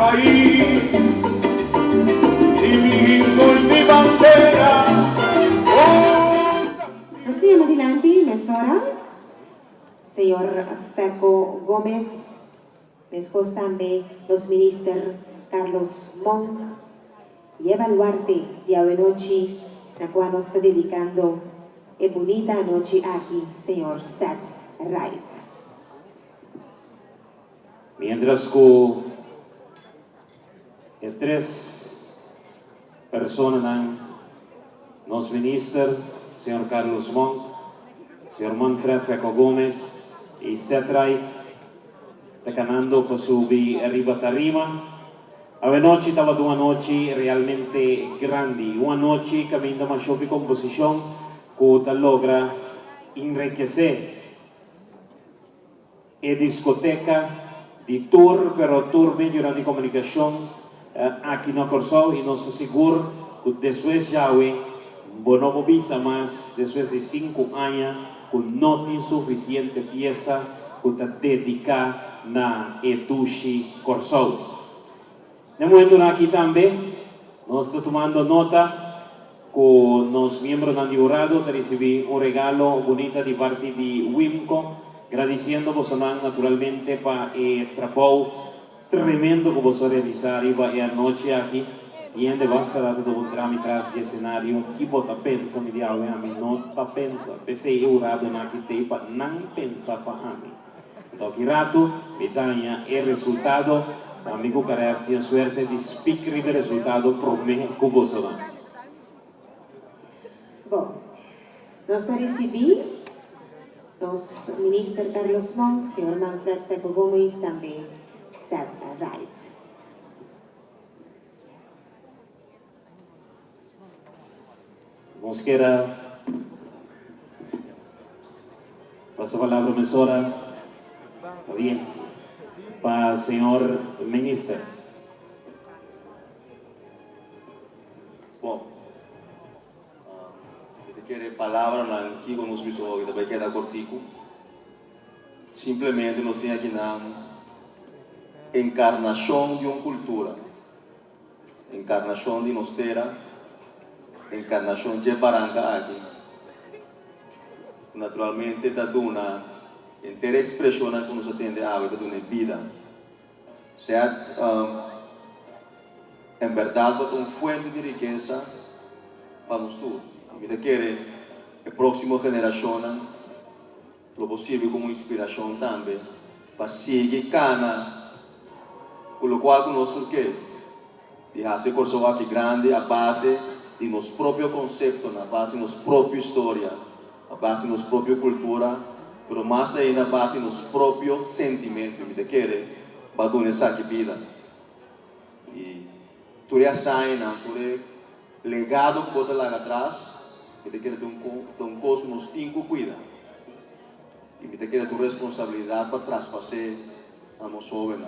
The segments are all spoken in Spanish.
país y mi himno y mi bandera. Nos tiene adelante, mesora, señor Feco Gómez, después también los ministros Carlos Monk y Eva Duarte de Avenochi, la cual nos está dedicando a bonita noche aquí, señor Seth Wright. Mientras que tres personas nos ministros, señor Carlos Monk, señor Manfred Feco Gómez y Seth Wright, tocando para subir arriba tarima. A noche estaba una noche realmente grande, una noche que vinda una shopping composición que logra enriquecer la discoteca de tour, pero tour medio de comunicación aquí en Corsao y nos aseguro que después ya no visa más, después de 5 años, que no tiene suficiente pieza que está dedicada a Etushi Corsao. De momento aquí también nos está tomando nota con los miembros del jurado de recibir un regalo bonito de parte de Wimco, agradeciendo a naturalmente para el trabajo tremendo que vos realizaron anoche aquí. Y en de basta de un tramo atrás de escenario, que bota pensa, me diga, a mí no está pensa, pensei jurado aqui tem para não pensar para mim. Então, que rato, me dá el resultado. Amigo Caras tiene suerte de speaker el resultado por mí con vosotros. Bom, nos recibí los ministros Carlos Monk, señor Manfred Feco Gómez, también Seth Wright. Nos queda paso palabra mesora. Bien. Para el señor ministro. Bom, quiere palabra aqui com os pessoas que também queda cortico. Simplesmente nós temos aqui na encarnação de uma cultura, encarnação de nostera, encarnação de Barranca aqui. Naturalmente está dando inteira expressão que nos atende a vida de vida. Certo? Em verdade, é uma fonte de riqueza para nós todos. E quer a próxima geração, o possível como inspiração também, para seguir cana, com o qual nós queremos de fazer coisas aqui grande a base de nosso próprio conceito, a base de nossa própria história, a base de nossa própria cultura, mas mais ainda a base de nosso próprio sentimento. E quer para dar essa vida. E tudo isso aí, tudo legado que bota lá atrás, e te quer um cosmos tinco cuida. E te quer tu responsabilidade para traspassar a nossa jovem,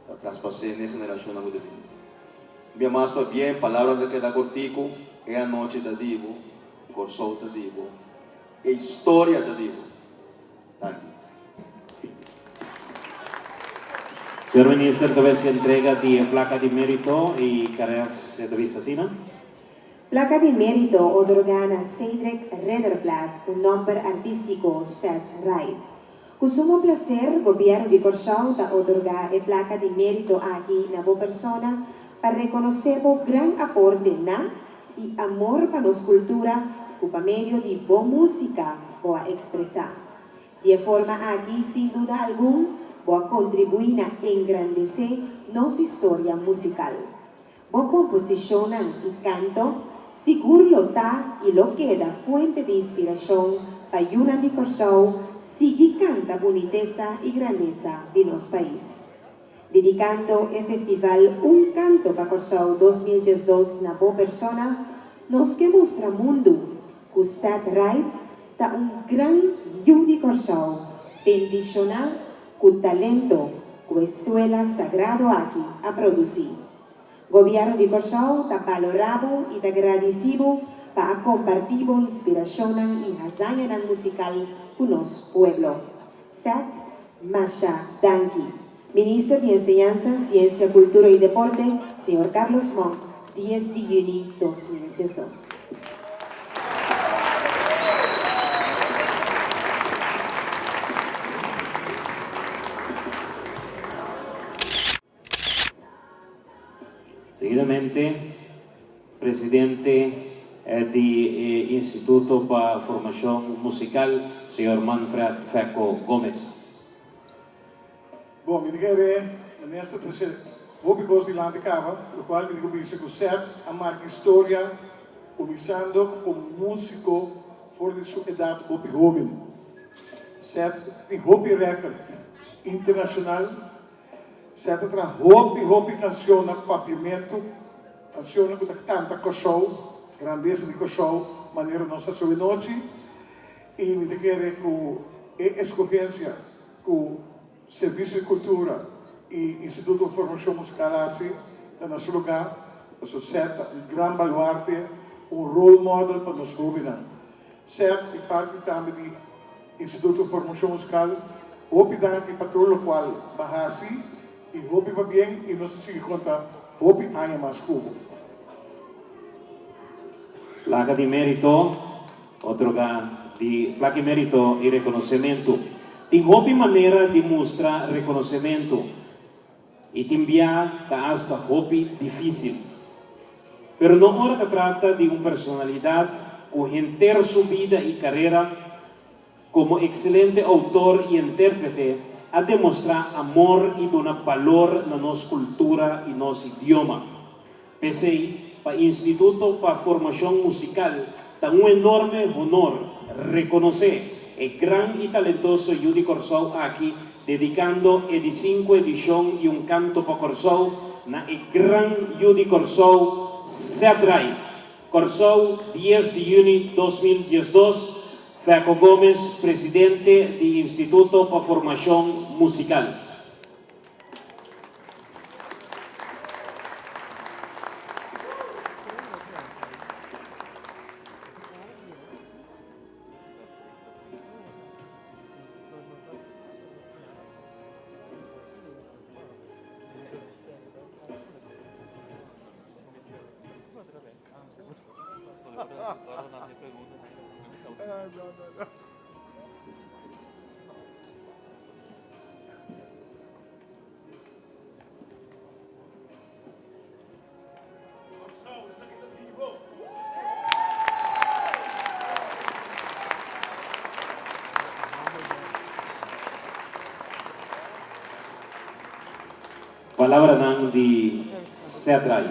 para traspassar na geração da vida. Bem mais para bem, palavra de que da cortico é a noite da divo, Corsao da divo, é a história da divo. Thank you. Señor ministro, tal vez se entrega de placa de mérito y carreras de visacina. Placa de mérito otorgada a Cedric Rederblatt, un nombre artístico Seth Wright. Con sumo placer, gobierno de Corsao da otorgar a placa de mérito aquí na boa persona para reconocer o gran aporte na y amor para nos cultura por medio de boa música boa expresar. De forma aquí, sin duda alguna, voy a contribuir a engrandecer nuestra historia musical. Voy a composición y canto, seguro lo está y lo queda fuente de inspiración para una de Corsao, sigue canta boniteza y grandeza de nuestro país. Dedicando el festival Un Canto para Corsao 2022 na boa persona, nos que muestra mundo que Seth Wright da un gran yu de Corsao, bendicional con talento que escuela sagrado aquí a producir. Gobierno de Corsao está valorado y está agradecido para compartir inspiración y hazaña musical con nuestro pueblo. Seth Masha Danki. Ministro de Enseñanza, Ciencia, Cultura y Deporte, señor Carlos Monk, 10 de junio 2022. Seguidamente, presidente del Instituto para Formación Musical, señor Manfred Feco Gómez. Bom, minister, hoop ik ons die laten komen, lo qual mi dico se concert a marca história, começando como músico for de sua idade hoop jovem. Certo, tem hoop record internacional, certo, tra hoop canção na pavimento, canção que canta com show, grandeza de show, maneira nossa sua noite, e me digo com escolhência, com Serviço de Cultura e Instituto de Formação Musical assim, está no seu lugar, isso certo, um grande baluarte, role model para nós jovens. Certo, e parte também do Instituto de Formação Musical, hope que para todo o qual bahasi, e hope va bem, e nós se conta, hope há mais cubo. Placa de mérito, placa de mérito e reconhecimento. Tem hopi maneira de mostrar reconhecimento e te enviar hasta hopi difícil. Pero não hora que trata de uma personalidade que inteira sua vida e carreira como excelente autor e intérprete a demonstrar amor e donar valor na nossa cultura e nosso idioma. Pensei, para o Instituto para Formação Musical, está enorme honor reconhecer el gran y talentoso Judy Corsou aquí, dedicando a 5 edición de un canto para Corsou, na el gran Judy Corsou Sedrai. Corsou, 10 de junio 2012, Feco Gómez, presidente del Instituto para Formación Musical. Palabra ng di Sedrai.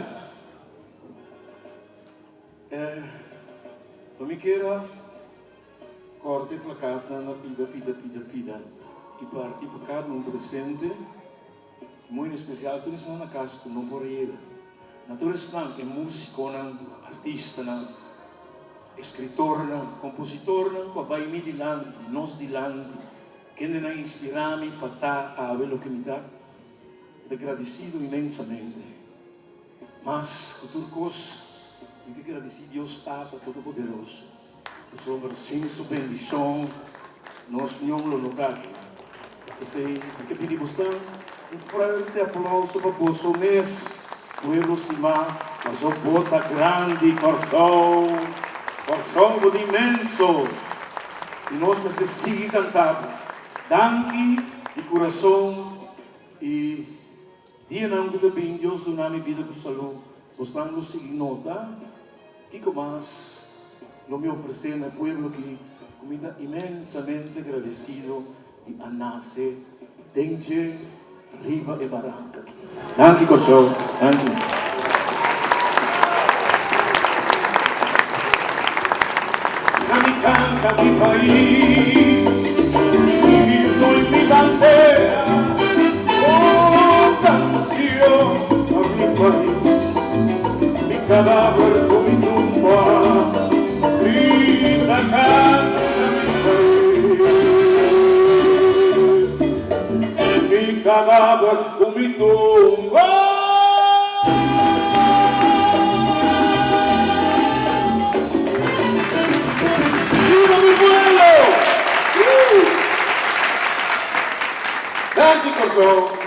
Pamikera, corte placat na pida. E parte para cada presente, muito especial, tudo isso na casa que não pode ir. Naturalmente, é músico, artista, escritor, compositor, com a baimi de land, nós de land, que ainda inspira-me para estar a ver o que me dá. Agradecido imensamente, mas com turcos, eu agradecido Deus Tata Todo-Poderoso, sobre sem sua bendição, nós não lo lugar. Sei que pedimos um forte aplauso para o mês, pueblo estimar, mas o bota grande, Corsou de imenso, e nós precisamos cantar, danke de coração e dia não que também Deus do nome vida com saúde, gostando de nota, que mais não me oferecer na pueblo que comida imensamente agradecido de anase, dente, riba e barranca. Danke Corsou, danke. Na mi canta mi país, mi himno y mi bandera. Canción a mi país, mi cadáver con mi tumba, grita canta mi país, mi cadáver con mi tumba. ¡Viva mi pueblo! ¡Gracias, Corsou!